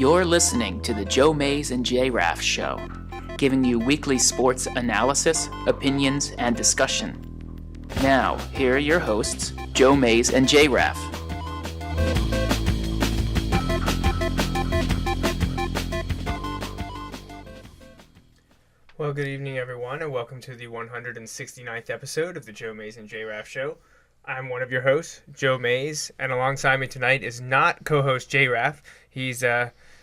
You're listening to the Joe Mays and J-Raff Show, giving you weekly sports analysis, opinions, and discussion. Now, here are your hosts, Joe Mays and J-Raff. Well, good evening, everyone, and welcome to the 169th episode of the Joe Mays and J-Raff Show. I'm one of your hosts, Joe Mays, and alongside me tonight is not co-host J-Raff. He's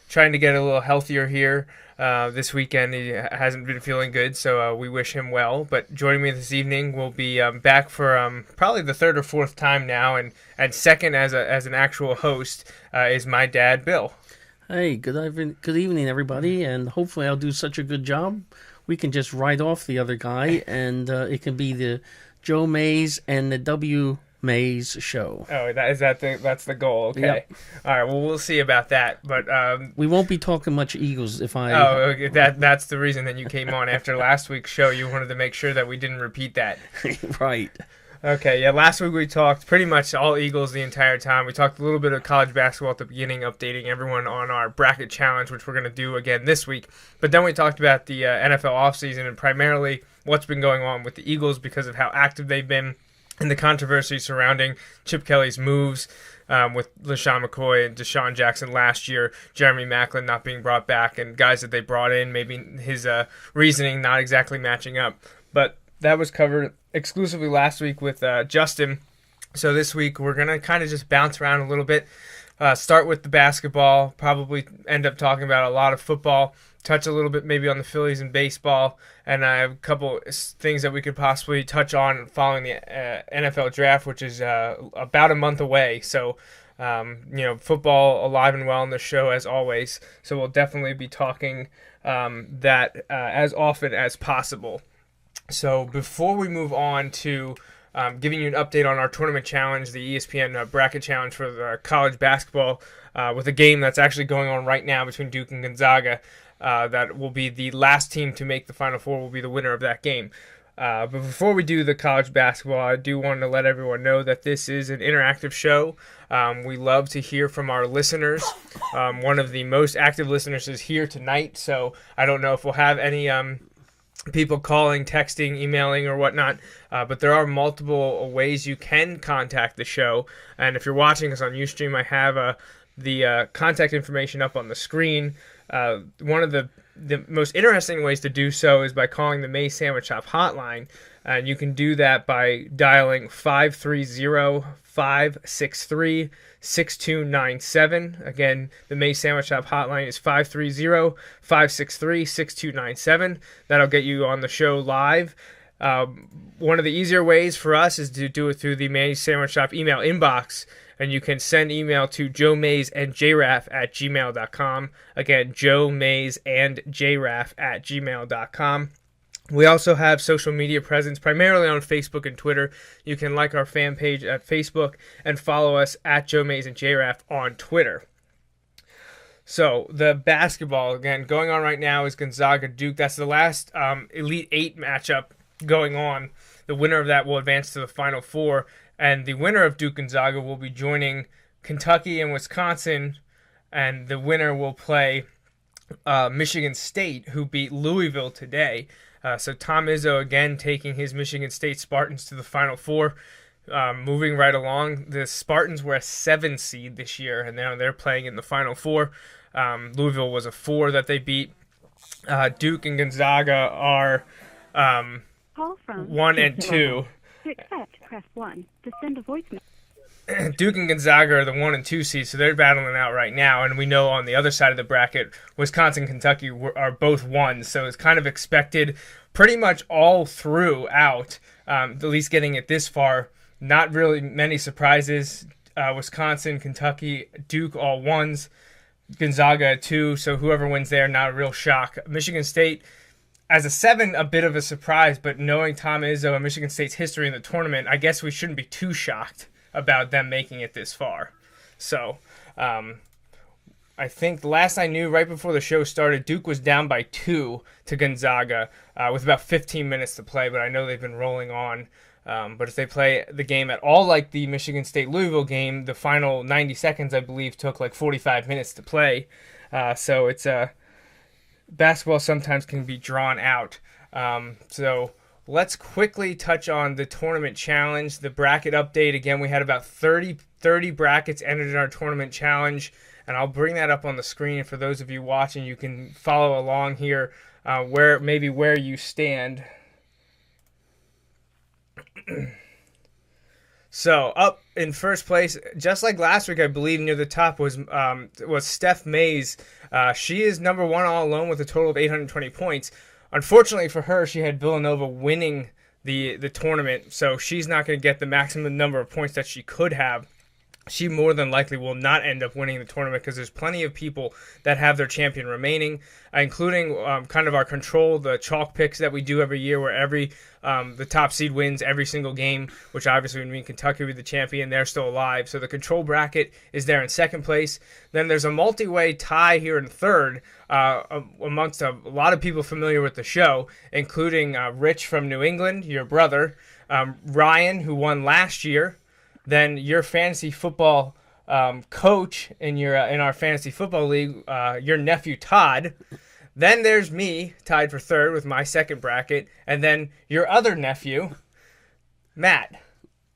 trying to get a little healthier here this weekend. He hasn't been feeling good, so we wish him well. But joining me this evening will be back for probably the third or fourth time now, and second as an actual host is my dad, Bill. Hey, good evening, everybody, and hopefully I'll do such a good job. We can just write off the other guy, and it can be the Joe Mays and the W. Mays show. Oh, that's the goal. Okay. Yep. All right. Well, we'll see about that. But we won't be talking much Eagles if I. Oh, okay. That's the reason that you came on after last week's show. You wanted to make sure that we didn't repeat that. Right. Okay. Yeah. Last week we talked pretty much all Eagles the entire time. We talked a little bit of college basketball at the beginning, updating everyone on our bracket challenge, which we're going to do again this week. But then we talked about the NFL offseason and primarily what's been going on with the Eagles because of how active they've been and the controversy surrounding Chip Kelly's moves with LaShawn McCoy and Deshaun Jackson last year, Jeremy Maclin not being brought back, and guys that they brought in, maybe his reasoning not exactly matching up. But that was covered exclusively last week with Justin. So this week we're going to kind of just bounce around a little bit, start with the basketball, probably end up talking about a lot of football, touch a little bit maybe on the Phillies and baseball, and I have a couple things that we could possibly touch on following the NFL draft, which is about a month away. So, football alive and well in the show as always. So we'll definitely be talking that as often as possible. So before we move on to giving you an update on our tournament challenge, the ESPN bracket challenge for the college basketball, with a game that's actually going on right now between Duke and Gonzaga, that will be the last team to make the Final Four will be the winner of that game. But before we do the college basketball, I do want to let everyone know that this is an interactive show. We love to hear from our listeners. One of the most active listeners is here tonight, so I don't know if we'll have any people calling, texting, emailing, or whatnot, but there are multiple ways you can contact the show. And if you're watching us on Ustream, I have the contact information up on the screen. One of the most interesting ways to do so is by calling the Mays Sandwich Shop hotline, and you can do that by dialing 530-563-6297. Again, the Mays Sandwich Shop hotline is 530-563-6297. That'll get you on the show live. One of the easier ways for us is to do it through the Mays Sandwich Shop email inbox, and you can send email to joemaysandjraff@gmail.com. Again, joemaysandjraff@gmail.com. We also have social media presence, primarily on Facebook and Twitter. You can like our fan page at Facebook and follow us at Joe Mays and J-Raff on Twitter. So the basketball, again, going on right now is Gonzaga-Duke. That's the last Elite Eight matchup going on. The winner of that will advance to the Final Four. And the winner of Duke-Gonzaga will be joining Kentucky and Wisconsin, and the winner will play Michigan State, who beat Louisville today. So Tom Izzo, again, taking his Michigan State Spartans to the Final Four, moving right along. The Spartans were a 7 seed this year, and now they're playing in the Final Four. Louisville was a 4 that they beat. Duke and Gonzaga are 1 and 2. To accept, press 1. To send a voicemail. Duke and Gonzaga are the 1 and 2 seeds, so they're battling out right now. And we know on the other side of the bracket, Wisconsin and Kentucky are both 1. So it's kind of expected pretty much all throughout, at least getting it this far. Not really many surprises. Wisconsin, Kentucky, Duke all 1s. Gonzaga 2, so whoever wins there, not a real shock. Michigan State, as a 7, a bit of a surprise, but knowing Tom Izzo and Michigan State's history in the tournament, I guess we shouldn't be too shocked about them making it this far. So, I think the last I knew, right before the show started, Duke was down by 2 to Gonzaga with about 15 minutes to play, but I know they've been rolling on. But if they play the game at all like the Michigan State-Louisville game, the final 90 seconds, I believe, took like 45 minutes to play. So it's basketball sometimes can be drawn out. So let's quickly touch on the tournament challenge, the bracket update. Again, we had about 30 brackets entered in our tournament challenge, and I'll bring that up on the screen. For those of you watching, you can follow along here where you stand. So up in first place, just like last week, I believe near the top was Steph Mays. She is number one all alone with a total of 820 points. Unfortunately for her, she had Villanova winning the tournament, so she's not going to get the maximum number of points that she could have. She more than likely will not end up winning the tournament because there's plenty of people that have their champion remaining, including kind of our control, the chalk picks that we do every year where the top seed wins every single game, which obviously would mean Kentucky would be the champion. They're still alive. So the control bracket is there in second place. Then there's a multi-way tie here in third amongst a lot of people familiar with the show, including Rich from New England, your brother, Ryan, who won last year, then your fantasy football coach in our fantasy football league, your nephew Todd. Then there's me, tied for third with my second bracket, and then your other nephew, Matt,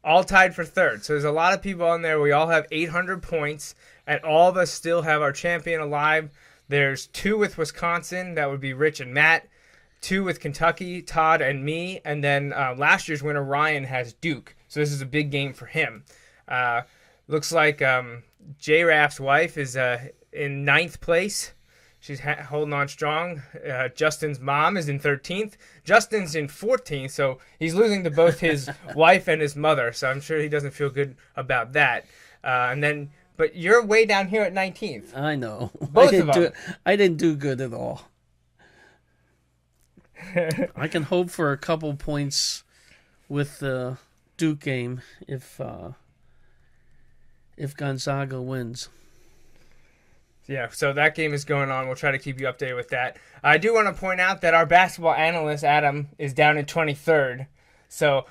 all tied for third. So there's a lot of people on there. We all have 800 points, and all of us still have our champion alive. There's 2 with Wisconsin. That would be Rich and Matt. 2 with Kentucky, Todd and me. And then last year's winner, Ryan, has Duke. So this is a big game for him. Looks like J-Raff's wife is in 9th place. She's holding on strong. Justin's mom is in 13th. Justin's in 14th, so he's losing to both his wife and his mother. So I'm sure he doesn't feel good about that. But you're way down here at 19th. I know. Both of them. I didn't do good at all. I can hope for a couple points with the Duke game if Gonzaga wins. Yeah, so that game is going on. We'll try to keep you updated with that. I do want to point out that our basketball analyst, Adam, is down at 23rd. So,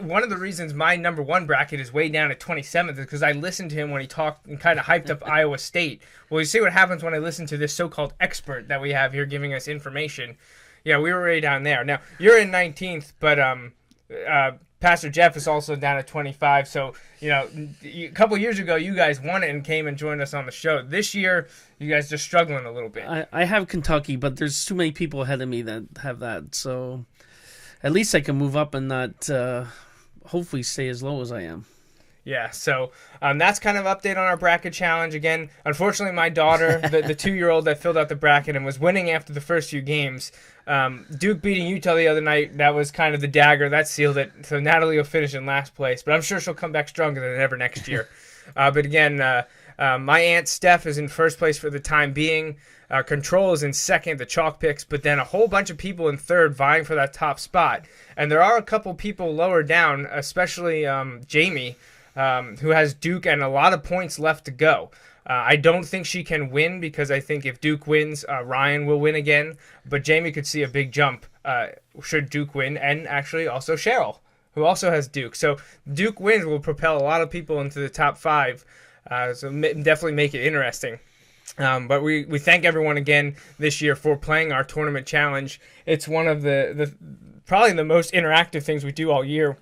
one of the reasons my number one bracket is way down at 27th is because I listened to him when he talked and kind of hyped up Iowa State. Well, you see what happens when I listen to this so-called expert that we have here giving us information. Yeah, we were way down there. Now, you're in 19th, but Pastor Jeff is also down at 25. So, a couple years ago, you guys won it and came and joined us on the show. This year, you guys are struggling a little bit. I have Kentucky, but there's too many people ahead of me that have that. So, at least I can move up and not hopefully stay as low as I am. Yeah, so that's kind of update on our bracket challenge. Again, unfortunately, my daughter, the 2-year-old that filled out the bracket and was winning after the first few games, Duke beating Utah the other night, that was kind of the dagger. That sealed it. So Natalie will finish in last place, but I'm sure she'll come back stronger than ever next year. But again, my aunt Steph is in first place for the time being. Control is in second, the chalk picks, but then a whole bunch of people in third vying for that top spot. And there are a couple people lower down, especially Jamie, who has Duke and a lot of points left to go. I don't think she can win because I think if Duke wins, Ryan will win again. But Jamie could see a big jump should Duke win, and actually also Cheryl, who also has Duke. So Duke wins will propel a lot of people into the top 5. So definitely make it interesting. But we thank everyone again this year for playing our tournament challenge. It's one of the probably the most interactive things we do all year.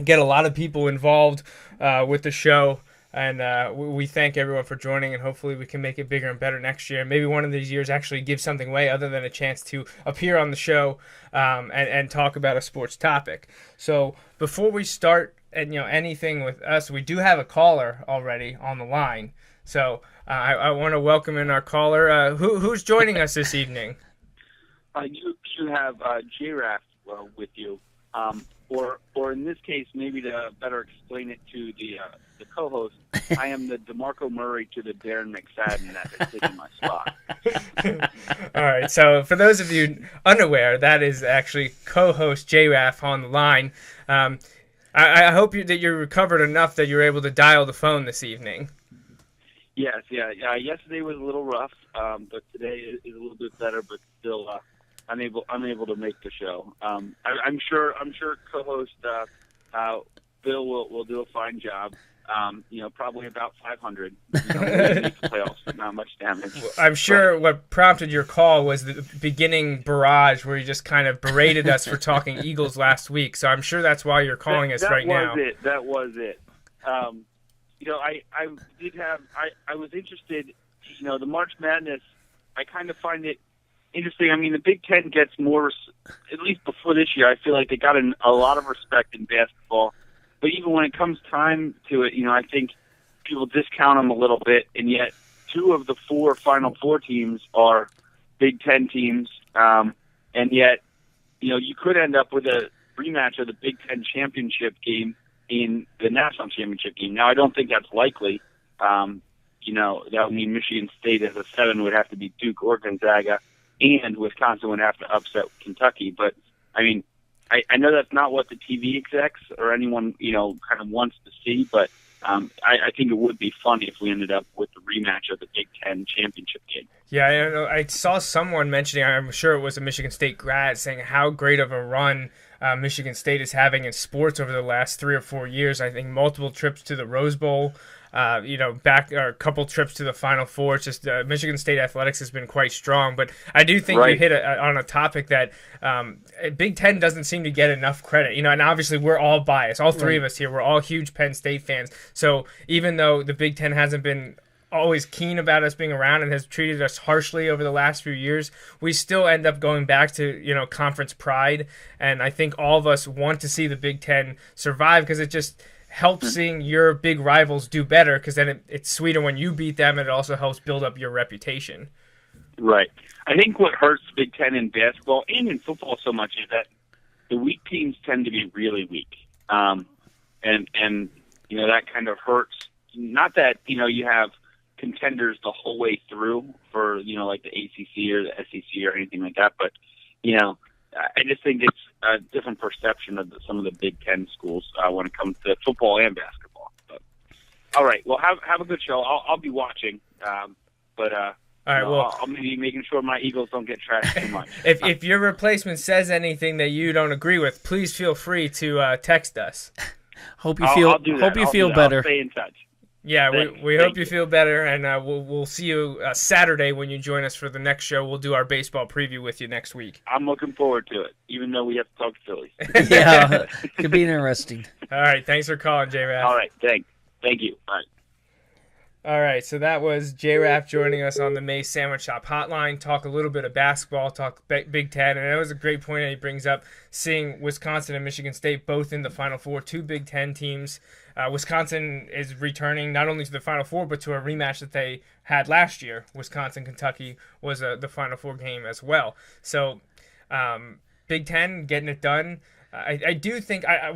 Get a lot of people involved with the show, and we thank everyone for joining, and hopefully we can make it bigger and better next year. Maybe one of these years actually give something away other than a chance to appear on the show and talk about a sports topic. So before we start anything with us, we do have a caller already on the line. So I want to welcome in our caller. Who's joining us this evening? You have J-Raff with you. Or in this case, maybe to better explain it to the co-host, I am the DeMarco Murray to the Darren McFadden that is taking my spot. All right, so for those of you unaware, that is actually co-host J-Raff on the line. I hope that you're recovered enough that you're able to dial the phone this evening. Yes, yeah. Yesterday was a little rough, but today is a little bit better, but still unable to make the show. I'm sure co-host Bill will do a fine job. Probably about 500. Playoffs, not much damage. I'm sure what prompted your call was the beginning barrage where you just kind of berated us for talking Eagles last week. So I'm sure that's why you're calling us right now. That was it. I was interested. The March Madness. I kind of find it interesting. I mean, the Big Ten gets more, at least before this year. I feel like they got a lot of respect in basketball. But even when it comes time to it, I think people discount them a little bit, and yet 2 of the 4 Final Four teams are Big Ten teams, and yet, you could end up with a rematch of the Big Ten championship game in the national championship game. Now, I don't think that's likely. That would mean Michigan State as a 7 would have to be Duke or Gonzaga, and Wisconsin would have to upset Kentucky. But, I mean, I know that's not what the TV execs or anyone, kind of wants to see, but I think it would be funny if we ended up with the rematch of the Big Ten championship game. Yeah, I saw someone mentioning, I'm sure it was a Michigan State grad, saying how great of a run Michigan State is having in sports over the last 3 or 4 years. I think multiple trips to the Rose Bowl, back or a couple trips to the Final Four. It's just Michigan State athletics has been quite strong. But I do think you hit on a topic that Big Ten doesn't seem to get enough credit. And obviously we're all biased. All 3 of us here, we're all huge Penn State fans. So even though the Big Ten hasn't been always keen about us being around and has treated us harshly over the last few years, we still end up going back to, conference pride. And I think all of us want to see the Big Ten survive because it just helps seeing your big rivals do better, because then it's sweeter when you beat them, and it also helps build up your reputation. Right. I think what hurts the Big Ten in basketball and in football so much is that the weak teams tend to be really weak. And that kind of hurts. Not that, you have contenders the whole way through for, like the ACC or the SEC or anything like that, but, I just think it's a different perception of some of the Big Ten schools when it comes to football and basketball. But, all right, well, have a good show. I'll be watching, but all right, well, I'll be making sure my Eagles don't get trashed too much. If your replacement says anything that you don't agree with, please feel free to text us. Hope you feel better. I'll stay in touch. Yeah, we hope you feel better, and we'll see you Saturday when you join us for the next show. We'll do our baseball preview with you next week. I'm looking forward to it, even though we have to talk Phillies. Yeah, could be interesting. All right, thanks for calling, J-Raff. All right, thank you. All right. All right, so that was J-Raff joining us on the May Sandwich Shop Hotline, talk a little bit of basketball, talk Big Ten, and that was a great point that he brings up, seeing Wisconsin and Michigan State both in the Final Four, 2 Big Ten teams. Wisconsin is returning not only to the Final Four, but to a rematch that they had last year. Wisconsin-Kentucky was the Final Four game as well. So Big Ten getting it done. I do think I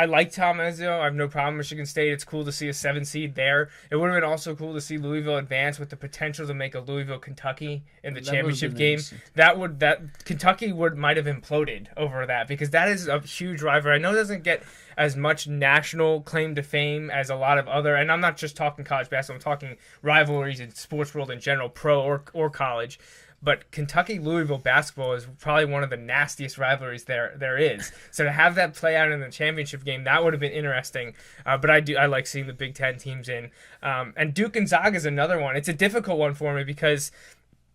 like Tom Izzo. I have no problem with Michigan State. It's cool to see a 7 seed there. It would have been also cool to see Louisville advance with the potential to make a Louisville-Kentucky in the championship game. Nice. That Kentucky might have imploded over that, because that is a huge rivalry. I know it doesn't get as much national claim to fame as a lot of other, and I'm not just talking college basketball, I'm talking rivalries in sports world in general, pro or college. But Kentucky-Louisville basketball is probably one of the nastiest rivalries there is. So to have that play out in the championship game, that would have been interesting. But I like seeing the Big Ten teams in. And Duke Gonzaga is another one. It's a difficult one for me because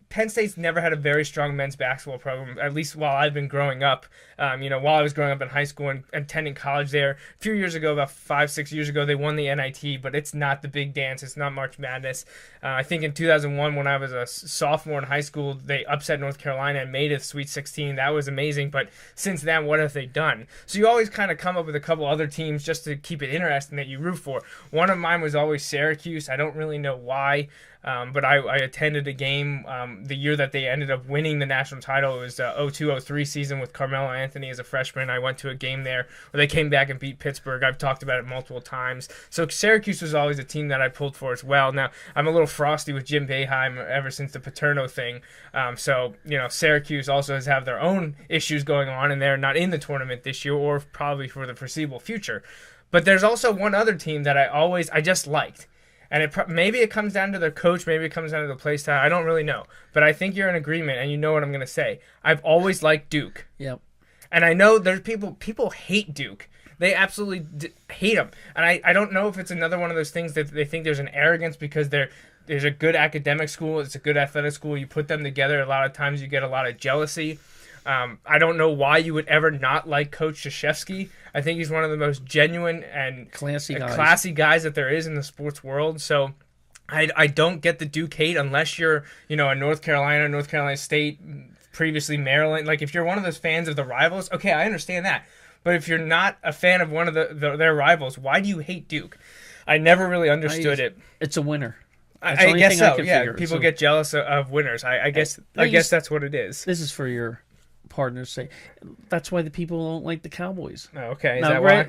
Penn State's never had a very strong men's basketball program, at least while I've been growing up. While I was growing up in high school and attending college there. A few years ago, about 5-6 years ago, they won the NIT, but it's not the big dance. It's not March Madness. I think in 2001, when I was a sophomore in high school, they upset North Carolina and made it Sweet 16. That was amazing, but since then, what have they done? So you always kind of come up with a couple other teams just to keep it interesting that you root for. One of mine was always Syracuse. I don't really know why. But I attended a game the year that they ended up winning the national title. It was the 02-03 season with Carmelo Anthony as a freshman. I went to a game there where they came back and beat Pittsburgh. I've talked about it multiple times. So Syracuse was always a team that I pulled for as well. Now, I'm a little frosty with Jim Boeheim ever since the Paterno thing. Syracuse also has have their own issues going on, and they're not in the tournament this year or probably for the foreseeable future. But there's also one other team that I just liked. And maybe it comes down to their coach, maybe it comes down to the play style. I don't really know. But I think you're in agreement, and you know what I'm going to say. I've always liked Duke. Yep. And I know there's people hate Duke. They absolutely hate him. And I don't know if it's another one of those things that they think there's an arrogance because there's a good academic school, it's a good athletic school. You put them together, a lot of times you get a lot of jealousy. I don't know why you would ever not like Coach Krzyzewski. I think he's one of the most genuine and classy guys that there is in the sports world. So I don't get the Duke hate unless you're, a North Carolina State, previously Maryland. Like, if you're one of those fans of the rivals, okay, I understand that. But if you're not a fan of one of their rivals, why do you hate Duke? I never really understood it. It's a winner. I guess so, yeah. People get jealous of winners. I guess that's what it is. This is for your partners' sake. That's why the people don't like the Cowboys. Oh, okay. Is that why?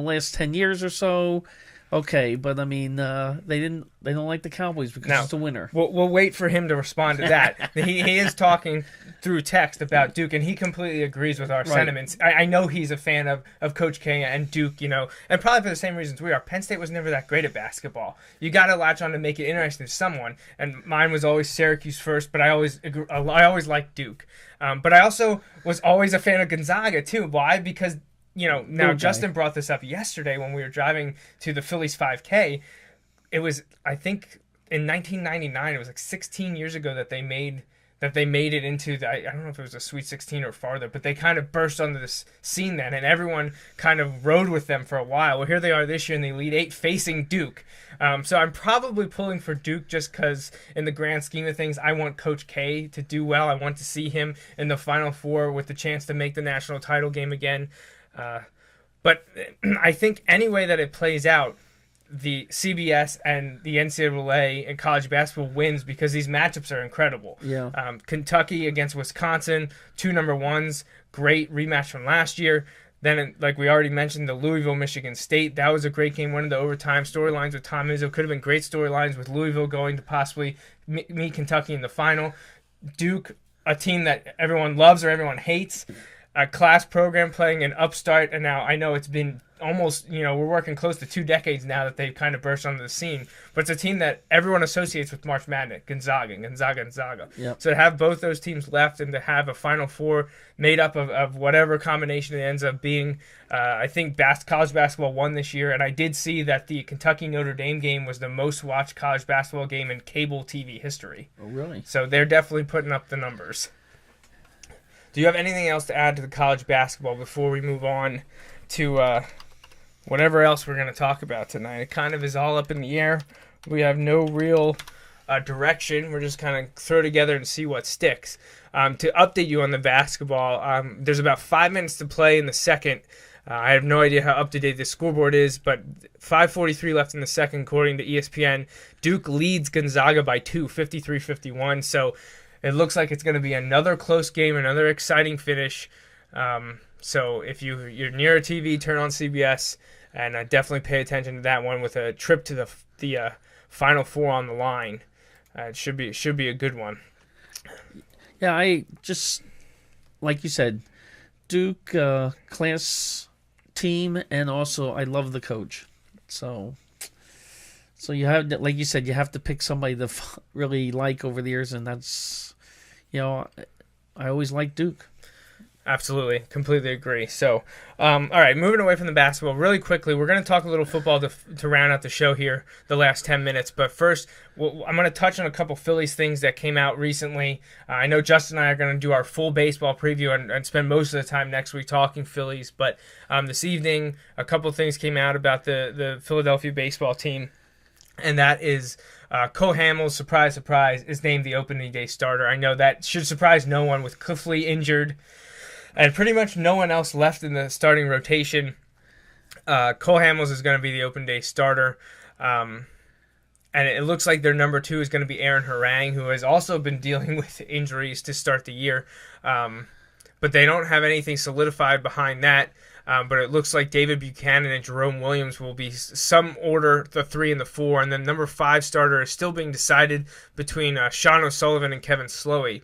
Last 10 years or so, okay. But, I mean, they don't like the Cowboys because it's a winner. We'll wait for him to respond to that. He is talking through text about Duke, and he completely agrees with our sentiments. I know he's a fan of Coach K and Duke, and probably for the same reasons we are. Penn State was never that great at basketball. You got to latch on to make it interesting to someone, and mine was always Syracuse first, but I always liked Duke. But I also was always a fan of Gonzaga, too. Why? Because, now Justin brought this up yesterday when we were driving to the Phillies 5K. It was, I think, in 1999, it was like 16 years ago that they made it into the, I don't know if it was a Sweet 16 or farther, but they kind of burst onto this scene then, and everyone kind of rode with them for a while. Well, here they are this year in the Elite Eight facing Duke. So I'm probably pulling for Duke just because in the grand scheme of things, I want Coach K to do well. I want to see him in the Final Four with the chance to make the national title game again. But I think any way that it plays out, the CBS and the NCAA and college basketball wins because these matchups are incredible. Yeah. Kentucky against Wisconsin, 2 number ones, great rematch from last year. Then, like we already mentioned, the Louisville-Michigan State, that was a great game, one of the overtime storylines with Tom Izzo. Could have been great storylines with Louisville going to possibly meet Kentucky in the final. Duke, a team that everyone loves or everyone hates, a class program playing an upstart, and now I know it's been almost, we're working close to 2 decades now that they've kind of burst onto the scene, but it's a team that everyone associates with March Madness, Gonzaga. Yep. So to have both those teams left and to have a Final Four made up of whatever combination it ends up being, I think college basketball won this year, and I did see that the Kentucky-Notre Dame game was the most watched college basketball game in cable TV history. Oh, really? So they're definitely putting up the numbers. Do you have anything else to add to the college basketball before we move on to whatever else we're going to talk about tonight? It kind of is all up in the air. We have no real direction. We're just kind of throw together and see what sticks. To update you on the basketball, there's about 5 minutes to play in the second. I have no idea how up-to-date the scoreboard is, but 5:43 left in the second, according to ESPN. Duke leads Gonzaga by 2, 53-51. So it looks like it's going to be another close game, another exciting finish. So if you're near a TV, turn on CBS, and definitely pay attention to that one with a trip to the Final Four on the line. It should be a good one. Yeah, I just, like you said, Duke class team, and also I love the coach. So you have, like you said, you have to pick somebody to really like over the years, and that's, I always like Duke. Absolutely. Completely agree. So, all right, moving away from the basketball really quickly, we're going to talk a little football to round out the show here, the last 10 minutes. But first, I'm going to touch on a couple Phillies things that came out recently. I know Justin and I are going to do our full baseball preview and spend most of the time next week talking Phillies. But this evening, a couple things came out about the Philadelphia baseball team, and that is Cole Hamels, surprise, surprise, is named the opening day starter. I know that should surprise no one with Cliff Lee injured and pretty much no one else left in the starting rotation. Cole Hamels is going to be the open day starter. And it looks like their number 2 is going to be Aaron Harang, who has also been dealing with injuries to start the year. But they don't have anything solidified behind that. But it looks like David Buchanan and Jerome Williams will be some order, the 3 and the 4. And then number 5 starter is still being decided between Sean O'Sullivan and Kevin Slowey.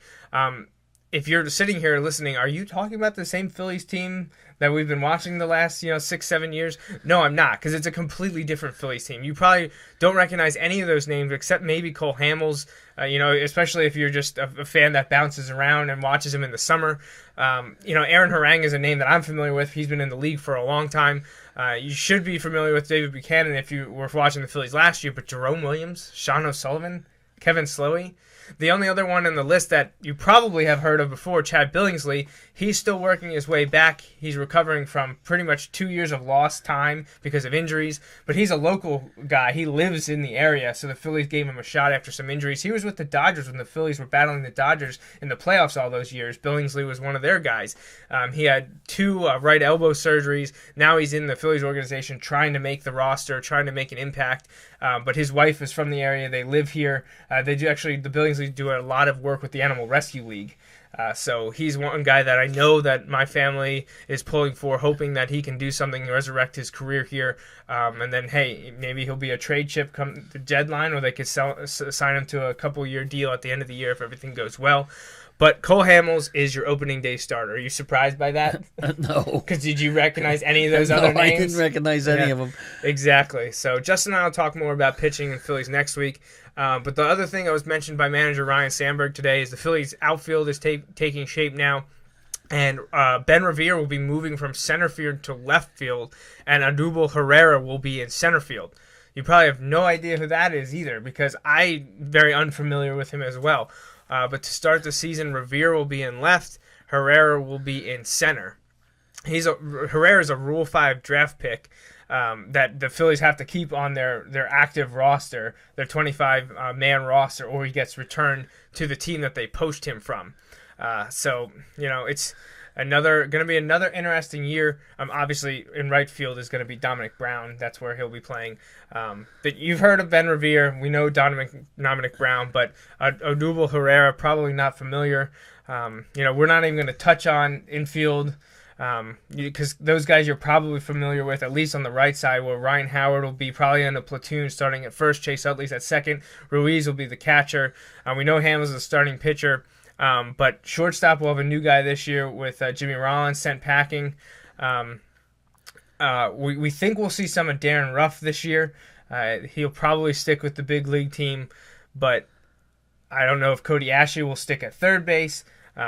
if you're sitting here listening, are you talking about the same Phillies team that we've been watching the last 6-7 years? No, I'm not, because it's a completely different Phillies team. You probably don't recognize any of those names except maybe Cole Hamels. Especially if you're just a fan that bounces around and watches him in the summer. Aaron Harang is a name that I'm familiar with. He's been in the league for a long time. You should be familiar with David Buchanan if you were watching the Phillies last year, but Jerome Williams, Sean O'Sullivan, Kevin Slowey. The only other one on the list that you probably have heard of before, Chad Billingsley, he's still working his way back. He's recovering from pretty much 2 years of lost time because of injuries, but he's a local guy. He lives in the area, so the Phillies gave him a shot after some injuries. He was with the Dodgers when the Phillies were battling the Dodgers in the playoffs all those years. Billingsley was one of their guys. He had 2 right elbow surgeries. Now he's in the Phillies organization trying to make the roster, trying to make an impact. But his wife is from the area. They live here. The Billingsley do a lot of work with the Animal Rescue League. So he's one guy that I know that my family is pulling for, hoping that he can do something and resurrect his career here. And then, hey, maybe he'll be a trade chip come the deadline, or they could sign him to a couple-year deal at the end of the year if everything goes well. But Cole Hamels is your opening day starter. Are you surprised by that? No. Because did you recognize any of those other names? I didn't recognize any of them. Exactly. So Justin and I will talk more about pitching and Phillies next week. But the other thing that was mentioned by manager Ryan Sandberg today is the Phillies outfield is taking shape now. And Ben Revere will be moving from center field to left field, and Odubel Herrera will be in center field. You probably have no idea who that is either, because I'm very unfamiliar with him as well. But to start the season, Revere will be in left, Herrera will be in center. Herrera is a Rule 5 draft pick that the Phillies have to keep on their active roster, their 25-man roster, or he gets returned to the team that they poached him from. It's going to be another interesting year. Obviously, in right field is going to be Dominic Brown. That's where he'll be playing. But you've heard of Ben Revere. We know Dominic Brown, but Odubel Herrera, probably not familiar. We're not even going to touch on infield because those guys you're probably familiar with, at least on the right side, where Ryan Howard will be probably in the platoon starting at first, Chase Utley's at second, Ruiz will be the catcher. We know Hamels is the starting pitcher. But shortstop will have a new guy this year with Jimmy Rollins sent packing. We think we'll see some of Darren Ruff this year. He'll probably stick with the big league team, but I don't know if Cody Ashley will stick at third base.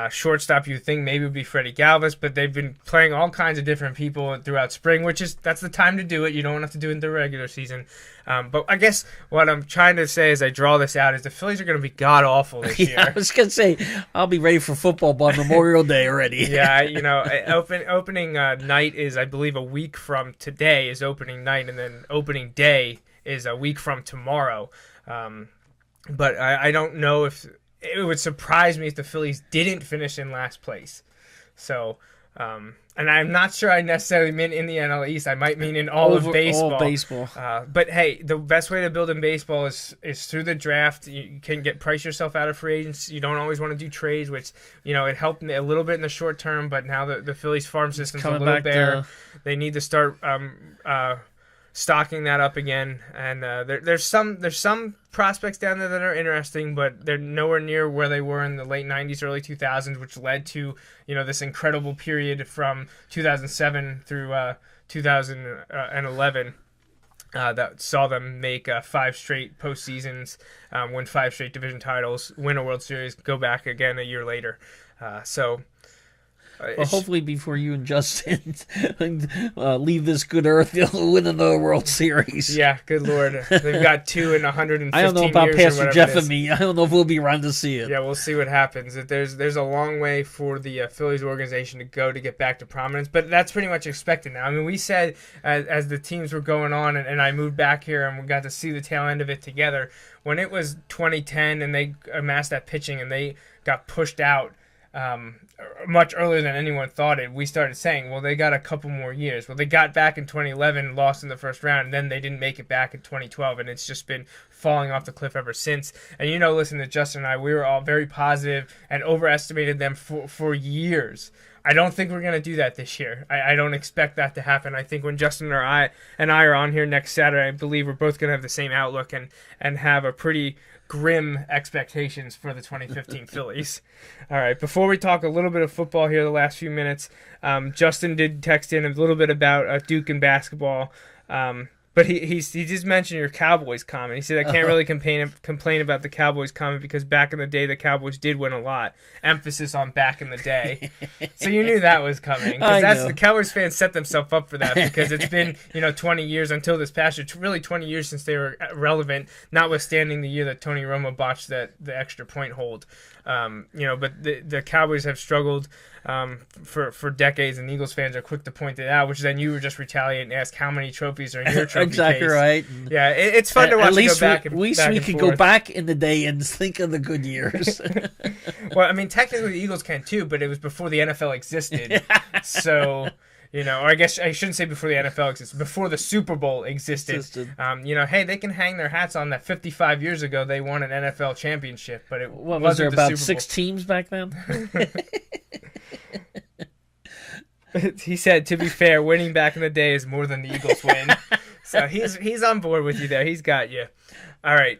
Shortstop, you think maybe would be Freddie Galvis, but they've been playing all kinds of different people throughout spring, that's the time to do it. You don't have to do it in the regular season. But I guess what I'm trying to say as I draw this out is the Phillies are going to be god-awful this year. I was going to say, I'll be ready for football by Memorial Day already. Opening night is, I believe, a week from today is opening night, and then opening day is a week from tomorrow. But I don't know if... It would surprise me if the Phillies didn't finish in last place. So, and I'm not sure I necessarily mean in the NL East. I might mean in all of baseball. All baseball. But hey, the best way to build in baseball is through the draft. You can price yourself out of free agents. You don't always want to do trades, which it helped a little bit in the short term. But now the Phillies farm system's a little bare. They need to start stocking that up again. And there's some prospects down there that are interesting, but they're nowhere near where they were in the late 90s, early 2000s, which led to this incredible period from 2007 through 2011 that saw them make 5 straight postseasons, win 5 straight division titles, win a World Series, go back again a year later. Well, hopefully before you and Justin leave this good earth, they'll win another World Series. Yeah, good Lord. They've got 2 in 115 years. I don't know about Pastor Jeff and me. I don't know if we'll be around to see it. Yeah, we'll see what happens. There's a long way for the Phillies organization to go to get back to prominence, but that's pretty much expected now. I mean, we said as the teams were going on, and I moved back here and we got to see the tail end of it together, when it was 2010 and they amassed that pitching and they got pushed out much earlier than anyone thought it, we started saying, well, they got a couple more years. Well, they got back in 2011, lost in the first round, and then they didn't make it back in 2012, and it's just been falling off the cliff ever since. And listen to Justin and I, we were all very positive and overestimated them for years. I don't think we're going to do that this year. I don't expect that to happen. I think when Justin and I are on here next Saturday, I believe we're both going to have the same outlook and have a pretty grim expectations for the 2015 Phillies. All right, before we talk a little bit of football here the last few minutes, Justin did text in a little bit about Duke and basketball. But he just mentioned your Cowboys comment. He said, I can't really complain about the Cowboys comment because back in the day, the Cowboys did win a lot. Emphasis on back in the day. So you knew that was coming. Because the Cowboys fans set themselves up for that because it's been 20 years until this past year. Really 20 years since they were relevant, notwithstanding the year that Tony Romo botched the extra point hold. But the Cowboys have struggled for decades, and Eagles fans are quick to point it out, which then you were just retaliate and ask how many trophies are in your trophy exactly case. Right. Yeah, it's fun to watch. At least we could go back in the day and think of the good years. Well, I mean, technically the Eagles can too, but it was before the NFL existed. So, or I guess I shouldn't say before the NFL existed, before the Super Bowl existed. Hey, they can hang their hats on that 55 years ago they won an NFL championship, but was there about 6 teams back then? He said, to be fair, winning back in the day is more than the Eagles win. So he's on board with you there. He's got you. All right.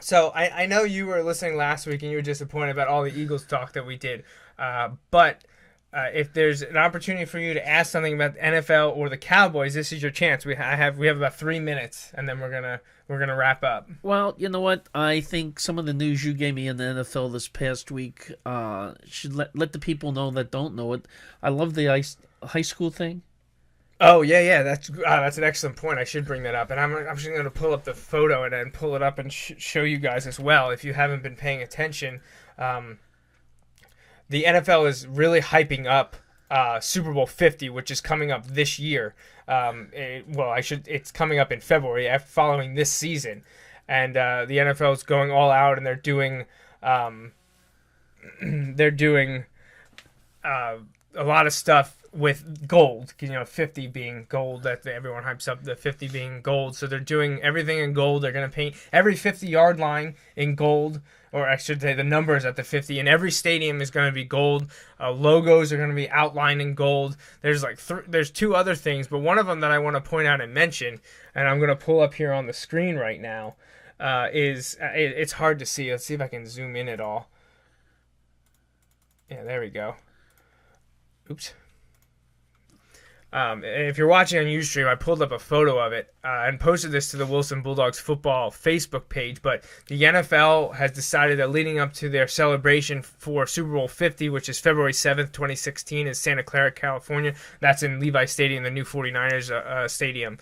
So I know you were listening last week and you were disappointed about all the Eagles talk that we did. But if there's an opportunity for you to ask something about the NFL or the Cowboys, this is your chance. We have about 3 minutes, and then we're gonna wrap up. Well, you know what? I think some of the news you gave me in the NFL this past week should let the people know that don't know it. I love the high school thing. Oh yeah, that's an excellent point. I should bring that up, and I'm just going to pull up the photo and then pull it up and show you guys as well. If you haven't been paying attention, the NFL is really hyping up Super Bowl 50, which is coming up this year. It's coming up in February following this season, and the NFL is going all out, and they're doing a lot of stuff with gold. 50 being gold, that everyone hypes up the 50 being gold. So they're doing everything in gold. They're going to paint every 50-yard line in gold, or I should say the numbers at the 50, and every stadium is going to be gold. Logos are going to be outlined in gold. There's there's 2 other things, but one of them that I want to point out and mention, and I'm going to pull up here on the screen right now, it's hard to see. Let's see if I can zoom in at all. Yeah, there we go. Oops. If you're watching on Ustream, I pulled up a photo of it and posted this to the Wilson Bulldogs football Facebook page. But the NFL has decided that leading up to their celebration for Super Bowl 50, which is February 7th, 2016, in Santa Clara, California. That's in Levi Stadium, the new 49ers stadium.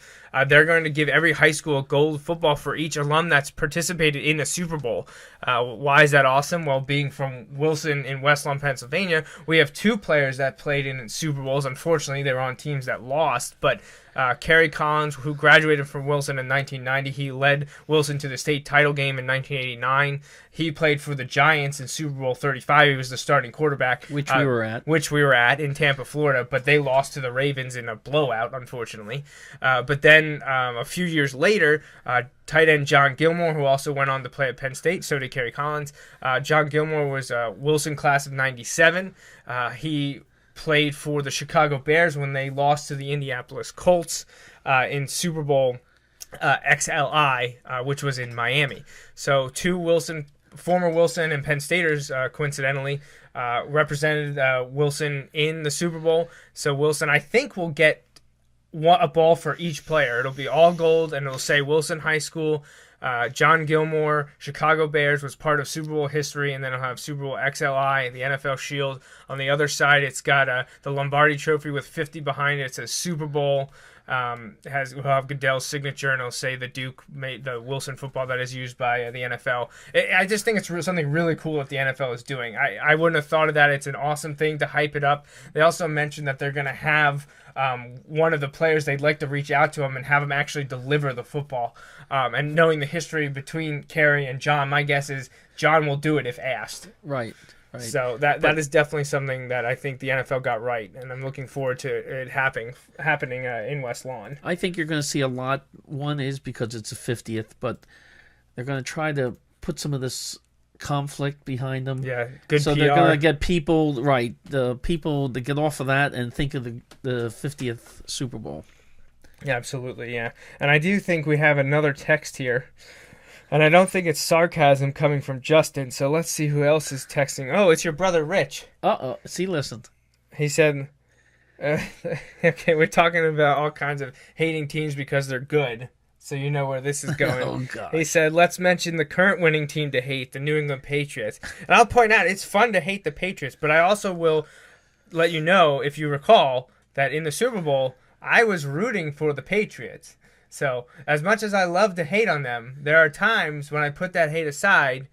They're going to give every high school a gold football for each alum that's participated in a Super Bowl. Why is that awesome? Well, being from Wilson in West Lawn, Pennsylvania, we have 2 players that played in Super Bowls. Unfortunately, they were on teams that lost, but Kerry Collins, who graduated from Wilson in 1990, he led Wilson to the state title game in 1989. He played for the Giants in Super Bowl 35. He was the starting quarterback. Which we were at in Tampa, Florida, but they lost to the Ravens in a blowout, unfortunately. But then a few years later, tight end John Gilmore, who also went on to play at Penn State, so did Kerry Collins. John Gilmore was a Wilson class of 97. He played for the Chicago Bears when they lost to the Indianapolis Colts in Super Bowl XLI, which was in Miami. So 2 former Wilson and Penn Staters, coincidentally, represented Wilson in the Super Bowl. So Wilson, I think, will get a ball for each player. It'll be all gold, and it'll say Wilson High School. John Gilmore, Chicago Bears, was part of Super Bowl history, and then it'll have Super Bowl XLI, the NFL Shield. On the other side, it's got the Lombardi Trophy with 50 behind it. It says Super Bowl. Will have Goodell's signature, and it'll say the Duke made the Wilson football that is used by the NFL. I just think it's something really cool that the NFL is doing. I wouldn't have thought of that. It's an awesome thing to hype it up. They also mentioned that they're going to have one of the players, they'd like to reach out to him and have him actually deliver the football. And knowing the history between Kerry and John, my guess is John will do it if asked. Right. So that is definitely something that I think the NFL got right, and I'm looking forward to it happening in West Lawn. I think you're going to see a lot. One is because it's the 50th, but they're going to try to put some of this conflict behind them. Yeah, good So PR. they're going to get people, right, the people to get off of that and think of the 50th Super Bowl. Yeah, absolutely, yeah. And I do think we have another text here. And I don't think it's sarcasm coming from Justin, so let's see who else is texting. Oh, it's your brother Rich. Uh-oh. See, listened. He said, okay, we're talking about all kinds of hating teams because they're good. So you know where this is going. Oh, God. He said, let's mention the current winning team to hate, the New England Patriots. And I'll point out, it's fun to hate the Patriots, but I also will let you know, if you recall, that in the Super Bowl, I was rooting for the Patriots. So as much as I love to hate on them, there are times when I put that hate aside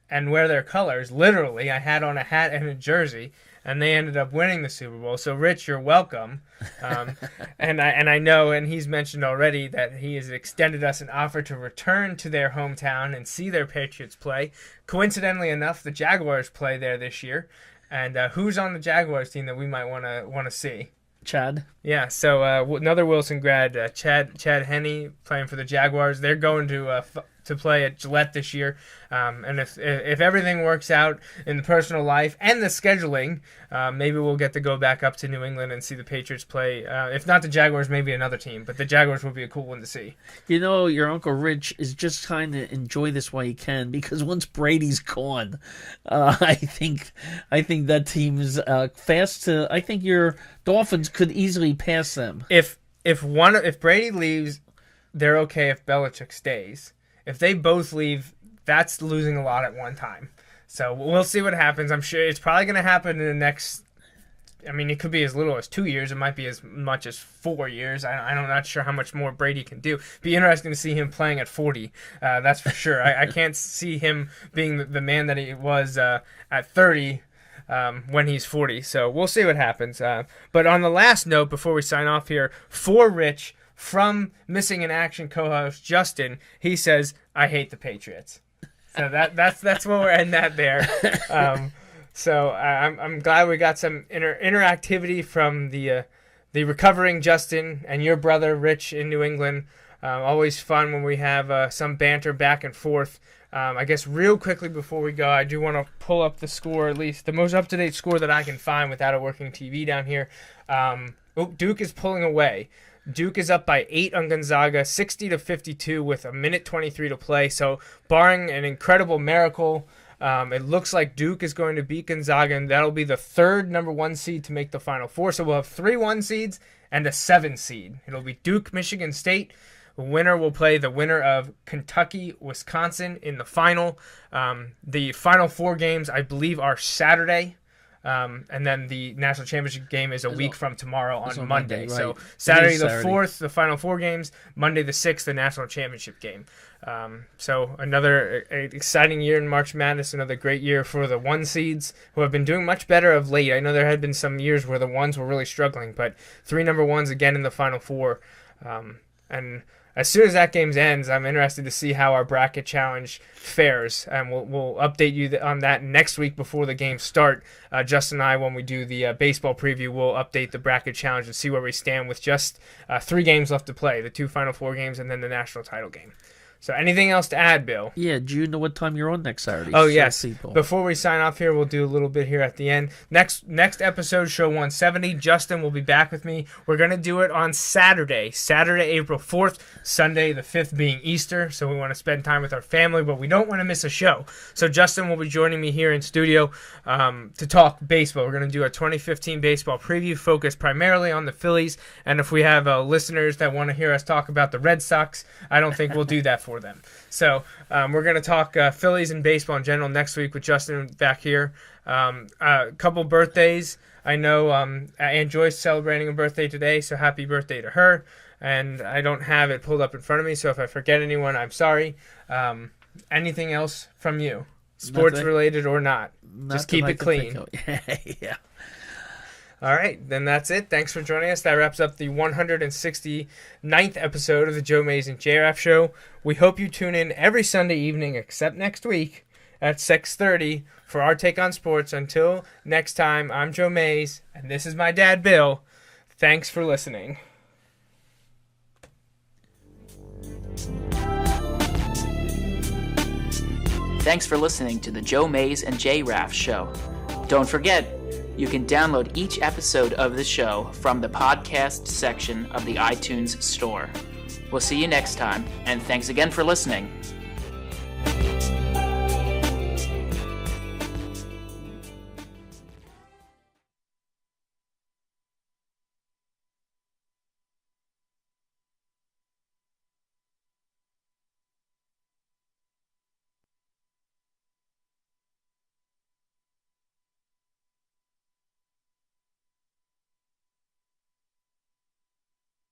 and wear their colors. Literally, I had on a hat and a jersey, and they ended up winning the Super Bowl. So, Rich, you're welcome. And I know, and he's mentioned already, that he has extended us an offer to return to their hometown and see their Patriots play. Coincidentally enough, the Jaguars play there this year. And who's on the Jaguars team that we might want to see? Chad. Yeah, so another Wilson grad, Chad Henne, playing for the Jaguars. They're going to play at Gillette this year. And if everything works out in the personal life and the scheduling, maybe we'll get to go back up to New England and see the Patriots play. If not the Jaguars, maybe another team. But the Jaguars would be a cool one to see. You know, your Uncle Rich is just trying to enjoy this while he can, because once Brady's gone, I think that team's fast to. I think your Dolphins could easily pass them. If Brady leaves, they're okay if Belichick stays. If they both leave, that's losing a lot at one time. So we'll see what happens. I'm sure it's probably going to happen in the next. I mean, it could be as little as 2 years. It might be as much as 4 years. I'm not sure how much more Brady can do. Be interesting to see him playing at 40. That's for sure. I can't see him being the man that he was at 30 when he's 40. So we'll see what happens. But on the last note, before we sign off here, for Rich, from Missing in Action co-host Justin, he says, I hate the Patriots. So that's where we're ending that there. So I'm glad we got some interactivity from the recovering Justin and your brother Rich in New England. Always fun when we have some banter back and forth. I guess real quickly before we go, I do want to pull up the score, at least the most up-to-date score that I can find without a working TV down here. Duke is pulling away. Duke is up by 8 on Gonzaga, 60-52 with a minute 23 to play. So barring an incredible miracle, it looks like Duke is going to beat Gonzaga, and that'll be the third number 1 seed to make the Final Four. So we'll have 3 1 seeds and a 7 seed. It'll be Duke, Michigan State. The winner will play the winner of Kentucky, Wisconsin in the final. The Final Four games, I believe, are Saturday. And then the national championship game is a week from tomorrow on Monday. Right. So Saturday the 4th, the Final Four games. Monday the 6th, the national championship game. So another exciting year in March Madness, another great year for the 1 seeds who have been doing much better of late. I know there had been some years where the 1s were really struggling, but 3 number 1s again in the Final Four. And as soon as that game ends, I'm interested to see how our bracket challenge fares, and we'll update you on that next week before the games start. Justin and I, when we do the baseball preview, we'll update the bracket challenge and see where we stand with just 3 games left to play, the 2 Final Four games and then the national title game. So anything else to add, Bill? Yeah, do you know what time you're on next Saturday? Oh, yes. Before we sign off here, we'll do a little bit here at the end. Next episode, show 170. Justin will be back with me. We're going to do it on Saturday, April 4th, Sunday the 5th being Easter. So we want to spend time with our family, but we don't want to miss a show. So Justin will be joining me here in studio to talk baseball. We're going to do a 2015 baseball preview focused primarily on the Phillies. And if we have listeners that want to hear us talk about the Red Sox, I don't think we'll do that for them. So we're going to talk Phillies and baseball in general next week with Justin back here. A couple birthdays. I know Aunt Joyce celebrating a birthday today, so happy birthday to her. And I don't have it pulled up in front of me, so if I forget anyone, I'm sorry. Anything else from you? Sports related or not? Just keep it clean. Yeah. All right, then that's it. Thanks for joining us. That wraps up the 169th episode of the Joe Mays and J-Raff Show. We hope you tune in every Sunday evening except next week at 6:30 for our take on sports. Until next time, I'm Joe Mays, and this is my dad, Bill. Thanks for listening. thanks for listening to the Joe Mays and J-Raff Show. Don't forget, you can download each episode of the show from the podcast section of the iTunes Store. We'll see you next time, and thanks again for listening.